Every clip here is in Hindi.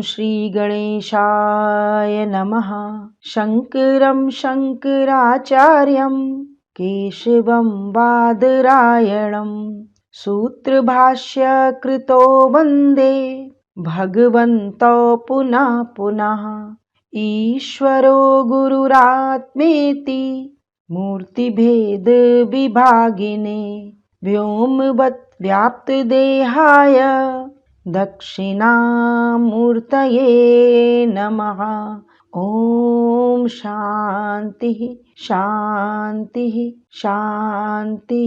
श्री गणेशाय नमः। शंकरं शंकराचार्यं केशवं बादरायणं सूत्रभाष्य कृतो वन्दे भगवन्तो पुनः पुनः। ईश्वरो गुरुरात्मेति मूर्तिभेद विभागिने व्योमवत् व्याप्तदेहाय दक्षिणामूर्तये नमः। ओम शांति शांति शांति।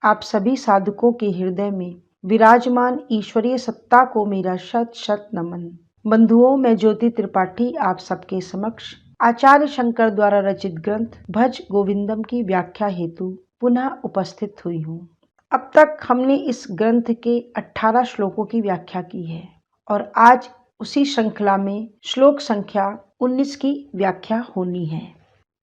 आप सभी साधकों के हृदय में विराजमान ईश्वरीय सत्ता को मेरा शत शत नमन। बंधुओं, मैं ज्योति त्रिपाठी आप सबके समक्ष आचार्य शंकर द्वारा रचित ग्रंथ भज गोविंदम की व्याख्या हेतु पुनः उपस्थित हुई हूँ। अब तक हमने इस ग्रंथ के 18 श्लोकों की व्याख्या की है और आज उसी श्रृंखला में श्लोक संख्या 19 की व्याख्या होनी है।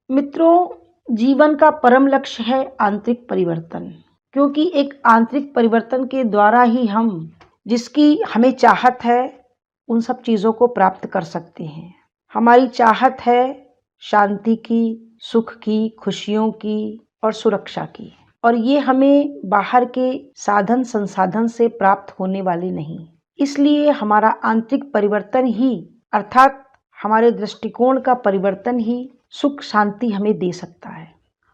मित्रों, जीवन का परम लक्ष्य है आंतरिक परिवर्तन, क्योंकि एक आंतरिक परिवर्तन के द्वारा ही हम जिसकी हमें चाहत है उन सब चीज़ों को प्राप्त कर सकते हैं। हमारी चाहत है शांति की, सुख की, खुशियों की और सुरक्षा की, और ये हमें बाहर के साधन संसाधन से प्राप्त होने वाले नहीं। इसलिए हमारा आंतरिक परिवर्तन ही, अर्थात हमारे दृष्टिकोण का परिवर्तन ही सुख शांति हमें दे सकता है।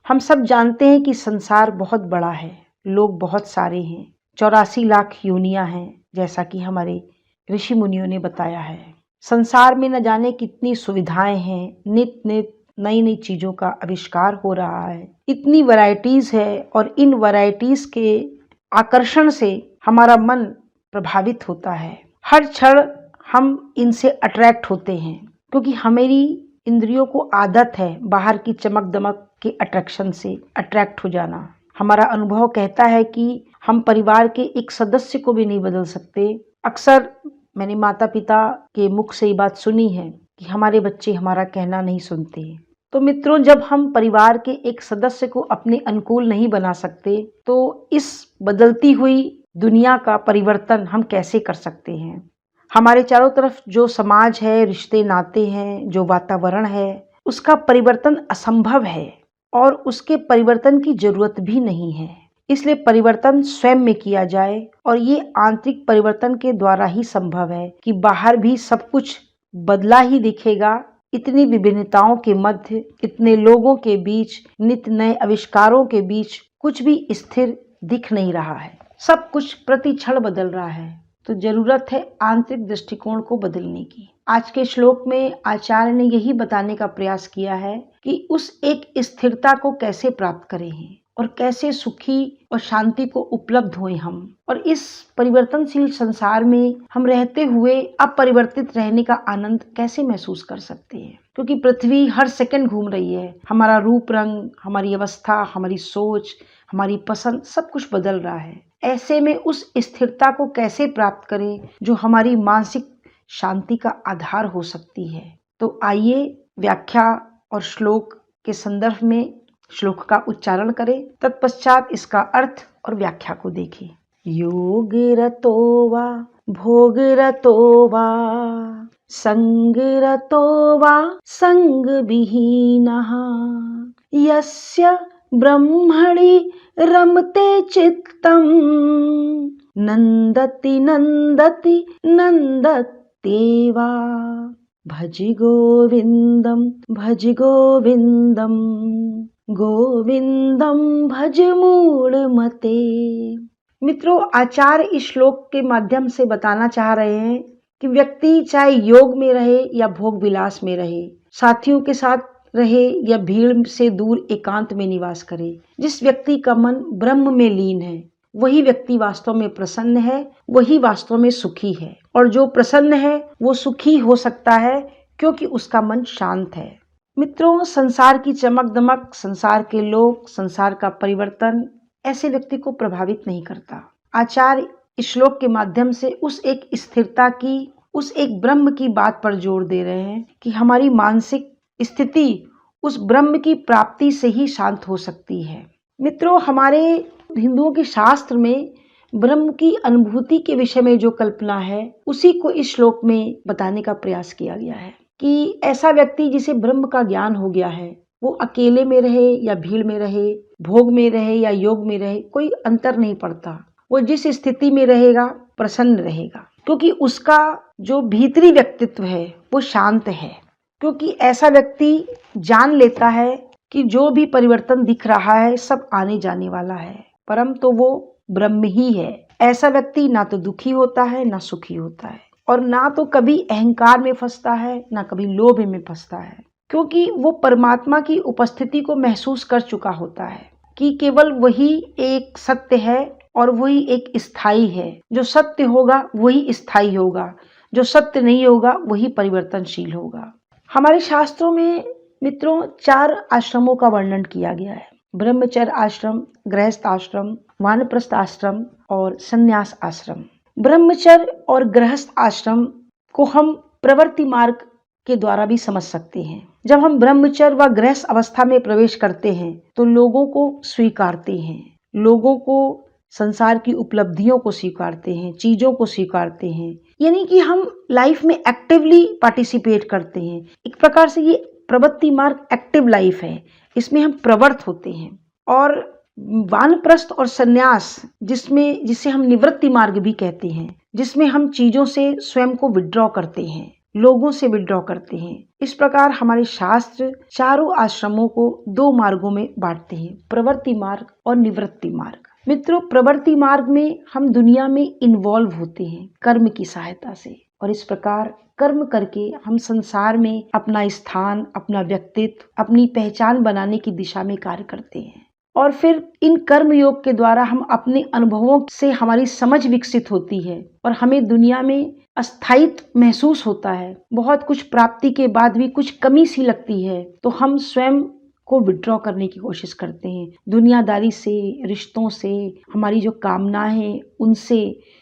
हम सब जानते हैं कि संसार बहुत बड़ा है, लोग बहुत सारे हैं, 84 लाख योनियां हैं, जैसा कि हमारे ऋषि मुनियों ने बताया है। संसार में न जाने कितनी सुविधाएं हैं, नित नित नई नई चीज़ों का आविष्कार हो रहा है, इतनी वैरायटीज़ है और इन वैरायटीज़ के आकर्षण से हमारा मन प्रभावित होता है। हर क्षण हम इनसे अट्रैक्ट होते हैं, क्योंकि हमारी इंद्रियों को आदत है बाहर की चमक दमक के अट्रैक्शन से अट्रैक्ट हो जाना। हमारा अनुभव कहता है कि हम परिवार के एक सदस्य को भी नहीं बदल सकते। अक्सर मैंने माता पिता के मुख से ये बात सुनी है कि हमारे बच्चे हमारा कहना नहीं सुनते। तो मित्रों, जब हम परिवार के एक सदस्य को अपने अनुकूल नहीं बना सकते तो इस बदलती हुई दुनिया का परिवर्तन हम कैसे कर सकते हैं। हमारे चारों तरफ जो समाज है, रिश्ते नाते हैं, जो वातावरण है, उसका परिवर्तन असंभव है और उसके परिवर्तन की जरूरत भी नहीं है। इसलिए परिवर्तन स्वयं में किया जाए, और ये आंतरिक परिवर्तन के द्वारा ही संभव है कि बाहर भी सब कुछ बदला ही दिखेगा। इतनी विभिन्नताओं के मध्य, इतने लोगों के बीच, नित नए आविष्कारों के बीच कुछ भी स्थिर दिख नहीं रहा है। सब कुछ प्रति क्षण बदल रहा है, तो जरूरत है आंतरिक दृष्टिकोण को बदलने की। आज के श्लोक में आचार्य ने यही बताने का प्रयास किया है कि उस एक स्थिरता को कैसे प्राप्त करें और कैसे सुखी और शांति को उपलब्ध हुए हम, और इस परिवर्तनशील संसार में हम रहते हुए अपरिवर्तित रहने का आनंद कैसे महसूस कर सकते हैं। क्योंकि पृथ्वी हर सेकंड घूम रही है, हमारा रूप रंग, हमारी अवस्था, हमारी सोच, हमारी पसंद, सब कुछ बदल रहा है। ऐसे में उस स्थिरता को कैसे प्राप्त करें जो हमारी मानसिक शांति का आधार हो सकती है। तो आइए व्याख्या और श्लोक के संदर्भ में श्लोक का उच्चारण करें, तत्पश्चात इसका अर्थ और व्याख्या को देखें। योग रतो वा भोग रतो वा संग रतो वा संग विहीनः यस्य ब्रह्मणि रमते चित्तम् नंदति नंदति नंदत्येवा भज गोविंदम गोविंदम भज मूढ़मते। मित्रों, आचार्य इस श्लोक के माध्यम से बताना चाह रहे हैं कि व्यक्ति चाहे योग में रहे या भोग विलास में रहे, साथियों के साथ रहे या भीड़ से दूर एकांत में निवास करे, जिस व्यक्ति का मन ब्रह्म में लीन है वही व्यक्ति वास्तव में प्रसन्न है, वही वास्तव में सुखी है। और जो प्रसन्न है वो सुखी हो सकता है क्योंकि उसका मन शांत है। मित्रों, संसार की चमक दमक, संसार के लोग, संसार का परिवर्तन ऐसे व्यक्ति को प्रभावित नहीं करता। आचार्य इस श्लोक के माध्यम से उस एक स्थिरता की, उस एक ब्रह्म की बात पर जोर दे रहे हैं कि हमारी मानसिक स्थिति उस ब्रह्म की प्राप्ति से ही शांत हो सकती है। मित्रों, हमारे हिंदुओं के शास्त्र में ब्रह्म की अनुभूति के विषय में जो कल्पना है उसी को इस श्लोक में बताने का प्रयास किया गया है कि ऐसा व्यक्ति जिसे ब्रह्म का ज्ञान हो गया है, वो अकेले में रहे या भीड़ में रहे, भोग में रहे या योग में रहे, कोई अंतर नहीं पड़ता। वो जिस स्थिति में रहेगा प्रसन्न रहेगा, क्योंकि उसका जो भीतरी व्यक्तित्व है वो शांत है। क्योंकि ऐसा व्यक्ति जान लेता है कि जो भी परिवर्तन दिख रहा है सब आने जाने वाला है, परम तो वो ब्रह्म ही है। ऐसा व्यक्ति ना तो दुखी होता है ना सुखी होता है, और ना तो कभी अहंकार में फंसता है ना कभी लोभ में फंसता है, क्योंकि वो परमात्मा की उपस्थिति को महसूस कर चुका होता है कि केवल वही एक सत्य है और वही एक स्थायी है। जो सत्य होगा वही स्थायी होगा, जो सत्य नहीं होगा वही परिवर्तनशील होगा। हमारे शास्त्रों में मित्रों 4 आश्रमों का वर्णन किया गया है। ब्रह्मचर्य आश्रम, गृहस्थ आश्रम, वानप्रस्थ आश्रम और संन्यास आश्रम। ब्रह्मचर्य और गृहस्थ आश्रम को हम प्रवृत्ति मार्ग के द्वारा भी समझ सकते हैं। जब हम ब्रह्मचर्य व गृहस्थ अवस्था में प्रवेश करते हैं तो लोगों को स्वीकारते हैं, लोगों को संसार की उपलब्धियों को स्वीकारते हैं, चीजों को स्वीकारते हैं, यानी कि हम लाइफ में एक्टिवली पार्टिसिपेट करते हैं। एक प्रकार से ये प्रवृत्ति मार्ग एक्टिव लाइफ है, इसमें हम प्रवृत्त होते हैं। और वानप्रस्थ और संन्यास जिसे हम निवृत्ति मार्ग भी कहते हैं, जिसमें हम चीजों से स्वयं को विड्रॉ करते हैं, लोगों से विड्रॉ करते हैं। इस प्रकार हमारे शास्त्र चारों आश्रमों को 2 मार्गों में बांटते हैं, प्रवृत्ति मार्ग और निवृत्ति मार्ग। मित्रों, प्रवृत्ति मार्ग में हम दुनिया में इन्वॉल्व होते हैं कर्म की सहायता से, और इस प्रकार कर्म करके हम संसार में अपना स्थान, अपना व्यक्तित्व, अपनी पहचान बनाने की दिशा में कार्य करते हैं। और फिर इन कर्म योग के द्वारा हम अपने अनुभवों से हमारी समझ विकसित होती है और हमें दुनिया में अस्थायित्व महसूस होता है। बहुत कुछ प्राप्ति के बाद भी कुछ कमी सी लगती है तो हम स्वयं को विड्रॉ करने की कोशिश करते हैं। दुनियादारी से, रिश्तों से, हमारी जो कामनाएं हैं उनसे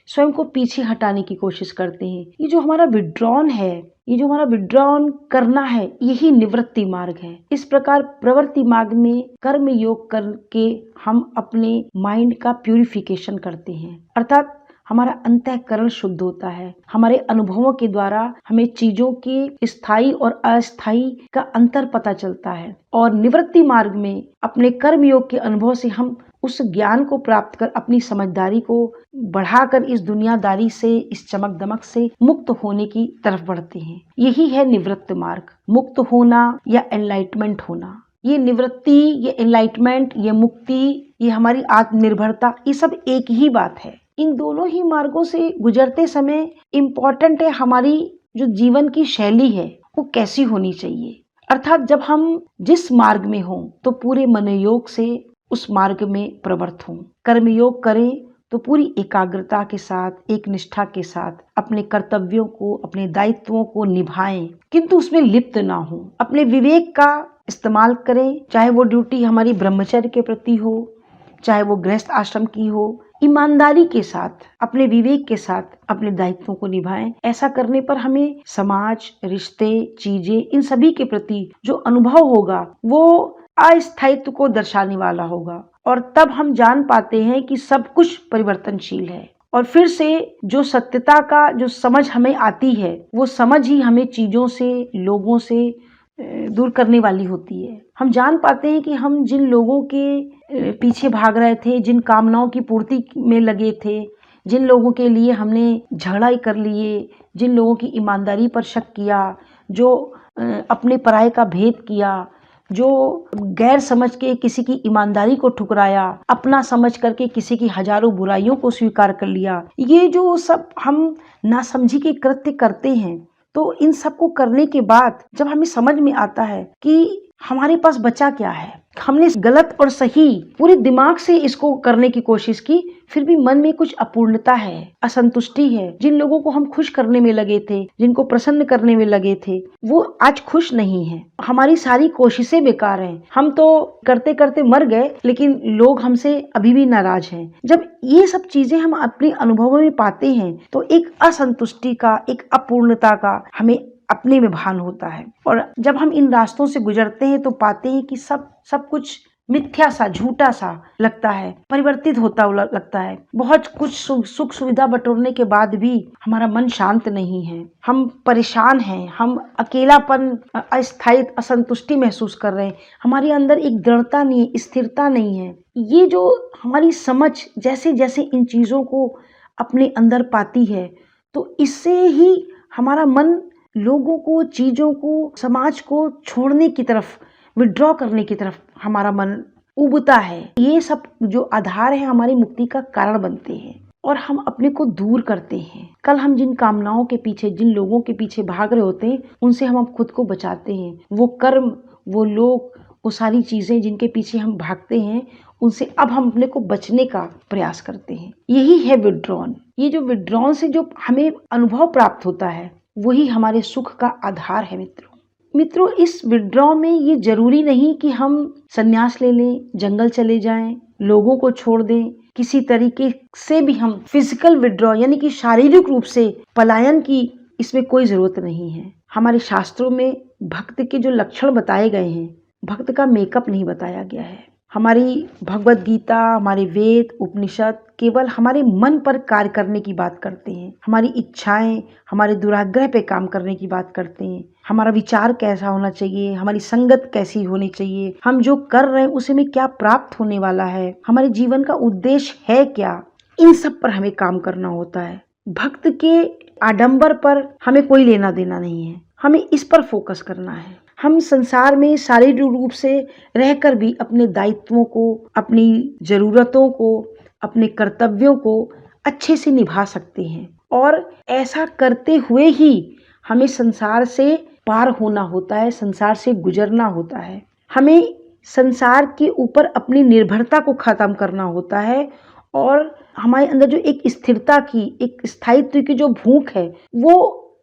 स्वयं को पीछे हटाने की कोशिश करते हैं। ये जो हमारा विड्रॉन है, ये जो हमारा विड्रॉन करना है, यही निवृत्ति मार्ग है। इस प्रकार प्रवृत्ति मार्ग में कर्म योग करके हम अपने माइंड का प्यूरिफिकेशन करते हैं, अर्थात हमारा अंतःकरण शुद्ध होता है। हमारे अनुभवों के द्वारा हमें चीजों के स्थायी और अस्थायी का अंतर पता चलता है, और निवृत्ति मार्ग में अपने कर्म योग के अनुभव से हम उस ज्ञान को प्राप्त कर अपनी समझदारी को बढ़ाकर इस दुनियादारी से, इस चमक दमक से मुक्त होने की तरफ बढ़ते हैं। यही है निवृत्त मार्ग, मुक्त होना या एनलाइटमेंट होना। ये निवृत्ति, ये एनलाइटमेंट, ये मुक्ति, ये हमारी आत्मनिर्भरता, ये सब एक ही बात है। इन दोनों ही मार्गों से गुजरते समय इम्पोर्टेंट है हमारी जो जीवन की शैली है वो कैसी होनी चाहिए। अर्थात जब हम जिस मार्ग में हों तो पूरे मनोयोग से उस मार्ग में प्रवृत्त हों। कर्मयोग करें तो पूरी एकाग्रता के साथ, एक निष्ठा के साथ अपने कर्तव्यों को, अपने दायित्वों को निभाएं, किंतु उसमें लिप्त ना हो। अपने विवेक का इस्तेमाल करें, चाहे वो ड्यूटी हमारी ब्रह्मचर्य के प्रति हो, चाहे वो गृहस्थ आश्रम की हो। ईमानदारी के साथ, अपने विवेक के साथ अपने दायित्वों को निभाएं। ऐसा करने पर हमें समाज, रिश्ते, चीजें, इन सभी के प्रति जो अनुभव होगा वो अस्थायित्व को दर्शाने वाला होगा, और तब हम जान पाते हैं कि सब कुछ परिवर्तनशील है। और फिर से जो सत्यता का जो समझ हमें आती है वो समझ ही हमें चीजों से, लोगों से दूर करने वाली होती है। हम जान पाते हैं कि हम जिन लोगों के पीछे भाग रहे थे, जिन कामनाओं की पूर्ति में लगे थे, जिन लोगों के लिए हमने झगड़ा ही कर लिए, जिन लोगों की ईमानदारी पर शक किया, जो अपने पराये का भेद किया, जो गैर समझ के किसी की ईमानदारी को ठुकराया, अपना समझ करके किसी की हजारों बुराइयों को स्वीकार कर लिया, ये जो सब हम नासमझी के कृत्य करते हैं, तो इन सब को करने के बाद जब हमें समझ में आता है कि हमारे पास बचा क्या है, हमने गलत और सही पूरे दिमाग से इसको करने की कोशिश की, फिर भी मन में कुछ अपूर्णता है, असंतुष्टि है। जिन लोगों को हम खुश करने में लगे थे, जिनको प्रसन्न करने में लगे थे, वो आज खुश नहीं है। हमारी सारी कोशिशें बेकार हैं। हम तो करते करते मर गए, लेकिन लोग हमसे अभी भी नाराज हैं। जब ये सब चीजें हम अपने अनुभवों में पाते हैं तो एक असंतुष्टि का, एक अपूर्णता का हमें अपने में भान होता है। और जब हम इन रास्तों से गुजरते हैं तो पाते हैं कि सब कुछ मिथ्या सा, झूठा सा लगता है, परिवर्तित होता हुआ लगता है। बहुत कुछ सुख सुविधा बटोरने के बाद भी हमारा मन शांत नहीं है, हम परेशान हैं, हम अकेलापन, अस्थायी असंतुष्टि महसूस कर रहे हैं, हमारे अंदर एक दृढ़ता नहीं, स्थिरता नहीं है। ये जो हमारी समझ जैसे जैसे इन चीज़ों को अपने अंदर पाती है, तो इससे ही हमारा मन लोगों को, चीज़ों को, समाज को छोड़ने की तरफ, विड्रॉ करने की तरफ हमारा मन उबता है। ये सब जो आधार है हमारी मुक्ति का कारण बनते हैं और हम अपने को दूर करते हैं। कल हम जिन कामनाओं के पीछे, जिन लोगों के पीछे भाग रहे होते हैं, उनसे हम खुद को बचाते हैं। वो कर्म, वो लोग, वो सारी चीजें जिनके पीछे हम भागते हैं, उनसे अब हम अपने को बचने का प्रयास करते हैं। यही है विड्रॉन। ये जो विड्रॉन से जो हमें अनुभव प्राप्त होता है, वही हमारे सुख का आधार है। मित्रों, इस विड्रॉ में ये जरूरी नहीं कि हम संन्यास ले लें, जंगल चले जाएं, लोगों को छोड़ दें। किसी तरीके से भी हम फिजिकल विड्रॉ यानी कि शारीरिक रूप से पलायन की इसमें कोई जरूरत नहीं है। हमारे शास्त्रों में भक्त के जो लक्षण बताए गए हैं, भक्त का मेकअप नहीं बताया गया है। हमारी भगवत गीता, हमारे वेद, उपनिषद केवल हमारे मन पर कार्य करने की बात करते हैं, हमारी इच्छाएं, हमारे दुराग्रह पे काम करने की बात करते हैं। हमारा विचार कैसा होना चाहिए, हमारी संगत कैसी होनी चाहिए, हम जो कर रहे हैं उसे में क्या प्राप्त होने वाला है, हमारे जीवन का उद्देश्य है क्या, इन सब पर हमें काम करना होता है। भक्त के आडंबर पर हमें कोई लेना देना नहीं है, हमें इस पर फोकस करना है। हम संसार में शारीरिक रूप से रहकर भी अपने दायित्वों को, अपनी जरूरतों को, अपने कर्तव्यों को अच्छे से निभा सकते हैं और ऐसा करते हुए ही हमें संसार से पार होना होता है, संसार से गुजरना होता है। हमें संसार के ऊपर अपनी निर्भरता को खत्म करना होता है और हमारे अंदर जो एक स्थिरता की, एक स्थायित्व की जो भूख है, वो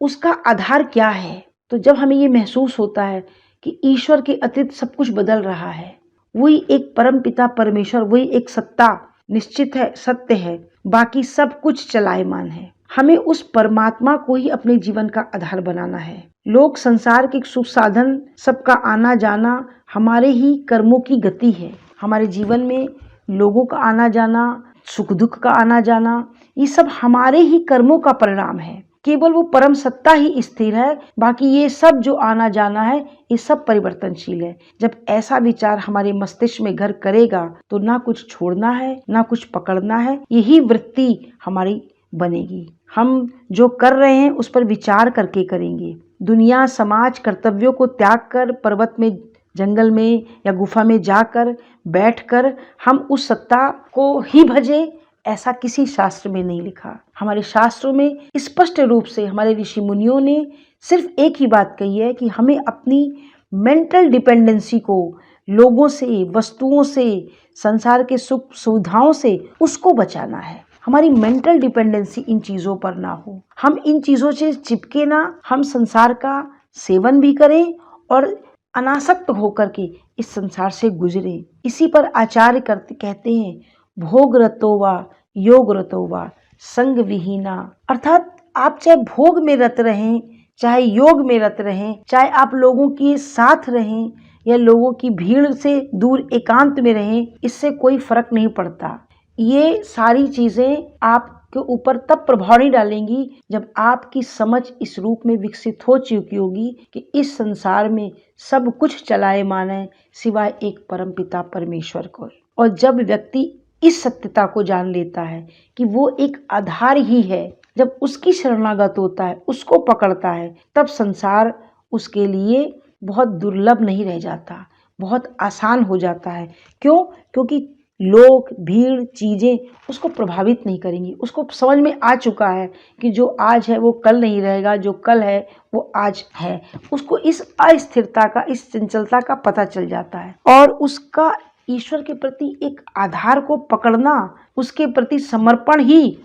उसका आधार क्या है। तो जब हमें ये महसूस होता है कि ईश्वर के अतिरिक्त सब कुछ बदल रहा है, वही एक परम पिता परमेश्वर, वही एक सत्ता निश्चित है, सत्य है, बाकी सब कुछ चलायमान है, हमें उस परमात्मा को ही अपने जीवन का आधार बनाना है। लोग संसार के सुख साधन, सबका आना जाना हमारे ही कर्मों की गति है। हमारे जीवन में लोगों का आना जाना, सुख दुख का आना जाना, ये सब हमारे ही कर्मों का परिणाम है। केवल वो परम सत्ता ही स्थिर है, बाकी ये सब जो आना जाना है ये सब परिवर्तनशील है। जब ऐसा विचार हमारे मस्तिष्क में घर करेगा तो ना कुछ छोड़ना है, ना कुछ पकड़ना है, यही वृत्ति हमारी बनेगी। हम जो कर रहे हैं उस पर विचार करके करेंगे। दुनिया, समाज, कर्तव्यों को त्याग कर पर्वत में, जंगल में या गुफा में जाकर बैठकर हम उस सत्ता को ही भजे, ऐसा किसी शास्त्र में नहीं लिखा। हमारे शास्त्रों में स्पष्ट रूप से हमारे ऋषि मुनियों ने सिर्फ एक ही बात कही है कि हमें अपनी मेंटल डिपेंडेंसी को, लोगों से, वस्तुओं से, संसार के सुख सुविधाओं से, उसको बचाना है। हमारी मेंटल डिपेंडेंसी इन चीज़ों पर ना हो, हम इन चीज़ों से चिपके ना, हम संसार का सेवन भी करें और अनासक्त होकर के इस संसार से गुजरें। इसी पर आचार्य कहते हैं, भोग रतो वा योग रतो वा संग विहीना। अर्थात आप चाहे भोग में रत रहें, चाहे योग में रत रहें, चाहे आप लोगों के साथ रहें या लोगों की भीड़ से दूर एकांत में रहें, इससे कोई फर्क नहीं पड़ता। ये सारी चीजें आपके ऊपर तब प्रभाव नहीं डालेंगी जब आपकी समझ इस रूप में विकसित हो चुकी होगी कि इस संसार में सब कुछ चलायमान है सिवाय एक परमपिता परमेश्वर को। और जब व्यक्ति इस सत्यता को जान लेता है कि वो एक आधार ही है, जब उसकी शरणागत होता है, उसको पकड़ता है, तब संसार उसके लिए बहुत दुर्लभ नहीं रह जाता, बहुत आसान हो जाता है। क्यों? क्योंकि लोग, भीड़, चीजें उसको प्रभावित नहीं करेंगी। उसको समझ में आ चुका है कि जो आज है वो कल नहीं रहेगा, जो कल है वो आज है। उसको इस अस्थिरता का, इस चंचलता का पता चल जाता है और उसका ईश्वर के प्रति एक आधार को पकड़ना, उसके प्रति समर्पण ही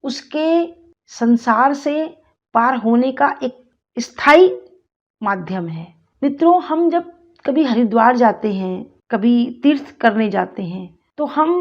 उसके संसार से पार होने का एक स्थायी माध्यम है। मित्रों, हम जब कभी हरिद्वार जाते हैं, कभी तीर्थ करने जाते हैं, तो हम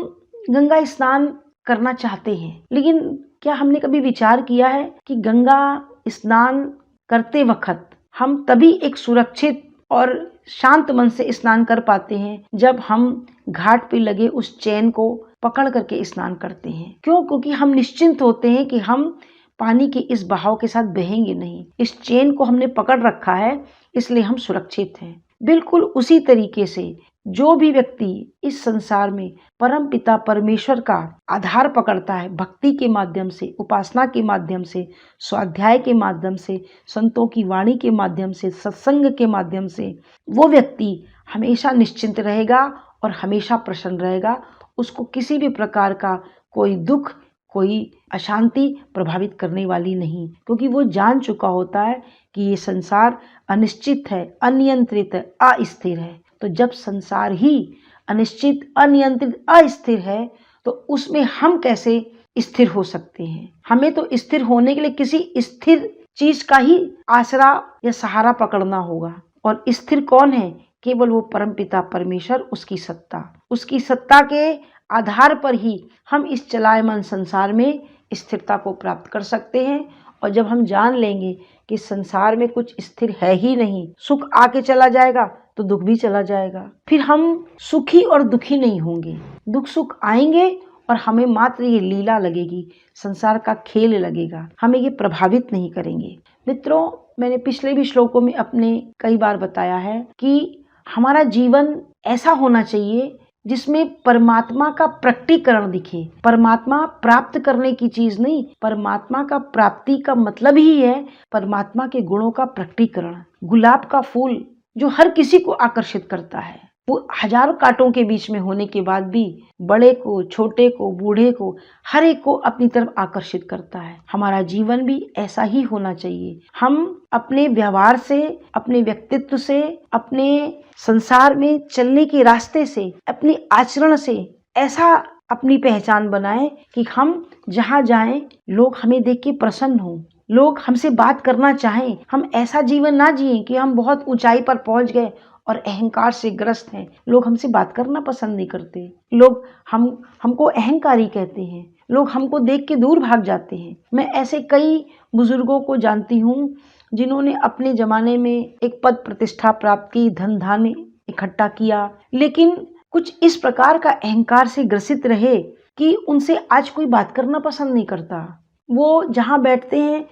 गंगा स्नान करना चाहते हैं, लेकिन क्या हमने कभी विचार किया है कि गंगा स्नान करते वक्त हम तभी एक सुरक्षित और शांत मन से स्नान कर पाते हैं जब हम घाट पे लगे उस चैन को पकड़ करके स्नान करते हैं। क्यों? क्योंकि हम निश्चिंत होते हैं कि हम पानी के इस बहाव के साथ बहेंगे नहीं। इस चेन को हमने पकड़ रखा है, इसलिए हम सुरक्षित हैं। बिल्कुल उसी तरीके से जो भी व्यक्ति इस संसार में परम पिता परमेश्वर का आधार पकड़ता है, भक्ति के माध्यम से, उपासना के माध्यम से, स्वाध्याय के माध्यम से, संतों की वाणी के माध्यम से, सत्संग के माध्यम से, वो व्यक्ति हमेशा निश्चिंत रहेगा और हमेशा प्रसन्न रहेगा। उसको किसी भी प्रकार का कोई दुख, कोई अशांति प्रभावित करने वाली नहीं, क्योंकि वो जान चुका होता है कि ये संसार अनिश्चित है, अनियंत्रित है, अस्थिर है। तो जब संसार ही अनिश्चित, अनियंत्रित, अस्थिर है तो उसमें हम कैसे स्थिर हो सकते हैं? हमें तो स्थिर होने के लिए किसी स्थिर चीज का ही आसरा या सहारा पकड़ना होगा। और स्थिर कौन है? केवल वो परमपिता परमेश्वर, उसकी सत्ता के आधार पर ही हम इस चलायमान संसार में स्थिरता को प्राप्त कर सकते हैं। और जब हम जान लेंगे कि संसार में कुछ स्थिर है ही नहीं, सुख आके चला जाएगा तो दुख भी चला जाएगा, फिर हम सुखी और दुखी नहीं होंगे। दुख सुख आएंगे और हमें मात्र ये लीला लगेगी, संसार का खेल लगेगा, हमें ये प्रभावित नहीं करेंगे। मित्रों, मैंने पिछले भी श्लोकों में अपने कई बार बताया है कि हमारा जीवन ऐसा होना चाहिए जिसमें परमात्मा का प्रकटीकरण दिखे। परमात्मा प्राप्त करने की चीज नहीं, परमात्मा का प्राप्ति का मतलब ही है परमात्मा के गुणों का प्रकटीकरण। गुलाब का फूल जो हर किसी को आकर्षित करता है, वो हजारों कांटों के बीच में होने के बाद भी बड़े को, छोटे को, बूढ़े को, हर एक को अपनी तरफ आकर्षित करता है। हमारा जीवन भी ऐसा ही होना चाहिए। हम अपने व्यवहार से, अपने व्यक्तित्व से, अपने संसार में चलने के रास्ते से, अपने आचरण से ऐसा अपनी पहचान बनाएं कि हम जहाँ जाएं लोग हमें देख के प्रसन्न हों, लोग हमसे बात करना चाहें। हम ऐसा जीवन ना जिएं कि हम बहुत ऊंचाई पर पहुंच गए और अहंकार से ग्रस्त हैं, लोग हमसे बात करना पसंद नहीं करते, लोग हमको अहंकारी कहते हैं, लोग हमको देख के दूर भाग जाते हैं। मैं ऐसे कई बुजुर्गों को जानती हूँ जिन्होंने अपने जमाने में एक पद प्रतिष्ठा प्राप्त की, धन धान्य इकट्ठा किया, लेकिन कुछ इस प्रकार का अहंकार से ग्रसित रहे कि उनसे आज कोई बात करना पसंद नहीं करता। वो जहाँ बैठते हैं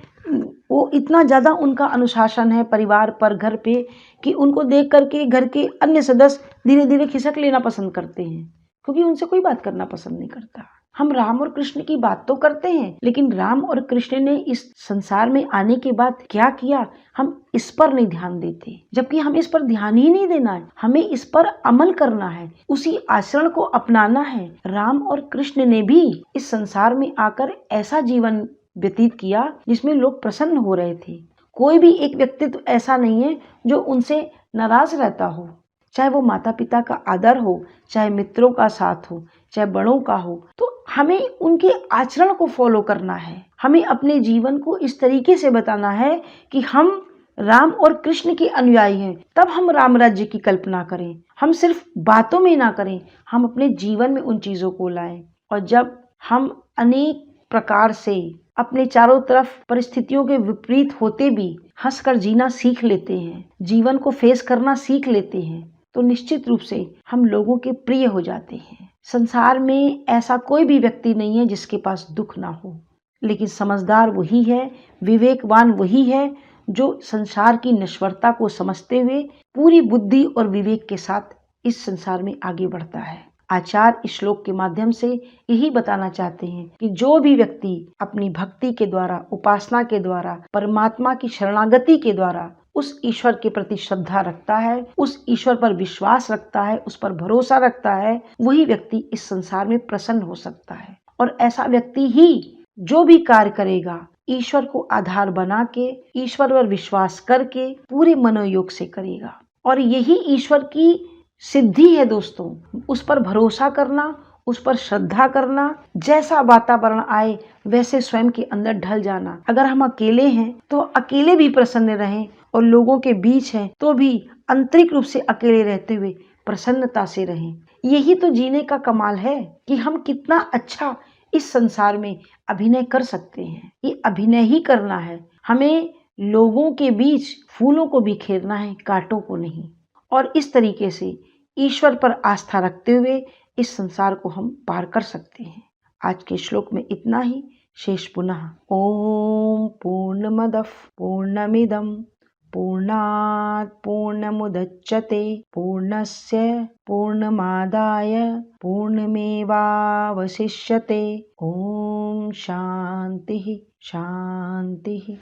वो इतना ज़्यादा उनका अनुशासन है परिवार पर, घर पे, कि उनको देख करके घर के अन्य सदस्य धीरे धीरे खिसक लेना पसंद करते हैं, क्योंकि उनसे कोई बात करना पसंद नहीं करता। हम राम और कृष्ण की बात तो करते हैं, लेकिन राम और कृष्ण ने इस संसार में आने के बाद क्या किया, हम इस पर नहीं ध्यान देते। जबकि हमें इस पर ध्यान ही नहीं देना है, हमें इस पर अमल करना है, उसी आचरण को अपनाना है। राम और कृष्ण ने भी इस संसार में आकर ऐसा जीवन व्यतीत किया जिसमें लोग प्रसन्न हो रहे थे। कोई भी एक व्यक्तित्व ऐसा नहीं है जो उनसे नाराज रहता हो, चाहे वो माता पिता का आदर हो, चाहे मित्रों का साथ हो, चाहे बड़ों का हो। तो हमें उनके आचरण को फॉलो करना है, हमें अपने जीवन को इस तरीके से बताना है कि हम राम और कृष्ण के अनुयायी हैं। तब हम राम राज्य की कल्पना करें, हम सिर्फ बातों में ना करें, हम अपने जीवन में उन चीजों को लाएं। और जब हम अनेक प्रकार से अपने चारों तरफ परिस्थितियों के विपरीत होते भी हंसकर जीना सीख लेते हैं, जीवन को फेस करना सीख लेते हैं, तो निश्चित रूप से हम लोगों के प्रिय हो जाते हैं। संसार में ऐसा कोई भी व्यक्ति नहीं है जिसके पास दुख ना हो, लेकिन समझदार वही है, विवेकवान वही है जो संसार की नश्वरता को समझते हुए पूरी बुद्धि और विवेक के साथ इस संसार में आगे बढ़ता है। आचार्य इस श्लोक के माध्यम से यही बताना चाहते हैं कि जो भी व्यक्ति अपनी भक्ति के द्वारा, उपासना के द्वारा, परमात्मा की शरणागति के द्वारा उस ईश्वर के प्रति श्रद्धा रखता है, उस ईश्वर पर विश्वास रखता है, उस पर भरोसा रखता है, वही व्यक्ति इस संसार में प्रसन्न हो सकता है। और ऐसा व्यक्ति ही जो भी कार्य करेगा ईश्वर को आधार बना के, ईश्वर पर विश्वास करके पूरे मनोयोग से करेगा। और यही ईश्वर की सिद्धि है दोस्तों, उस पर भरोसा करना, उस पर श्रद्धा करना, जैसा वातावरण आए वैसे स्वयं के अंदर ढल जाना। अगर हम अकेले हैं तो अकेले भी प्रसन्न रहें, और लोगों के बीच हैं तो भी आंतरिक रूप से अकेले रहते हुए प्रसन्नता से रहें। यही तो जीने का कमाल है कि हम कितना अच्छा इस संसार में अभिनय कर सकते हैं। ये अभिनय ही करना है, हमें लोगों के बीच फूलों को बिखेरना है, कांटों को नहीं। और इस तरीके से ईश्वर पर आस्था रखते हुए इस संसार को हम पार कर सकते हैं। आज के श्लोक में इतना ही। शेष पुनः। ओम पूर्णमदः पूर्णमिदं पूर्णात् पूर्णमुदच्यते पूर्णस्य पूर्णमादाय पूर्णमेवावशिष्यते। ओम शांति शांति।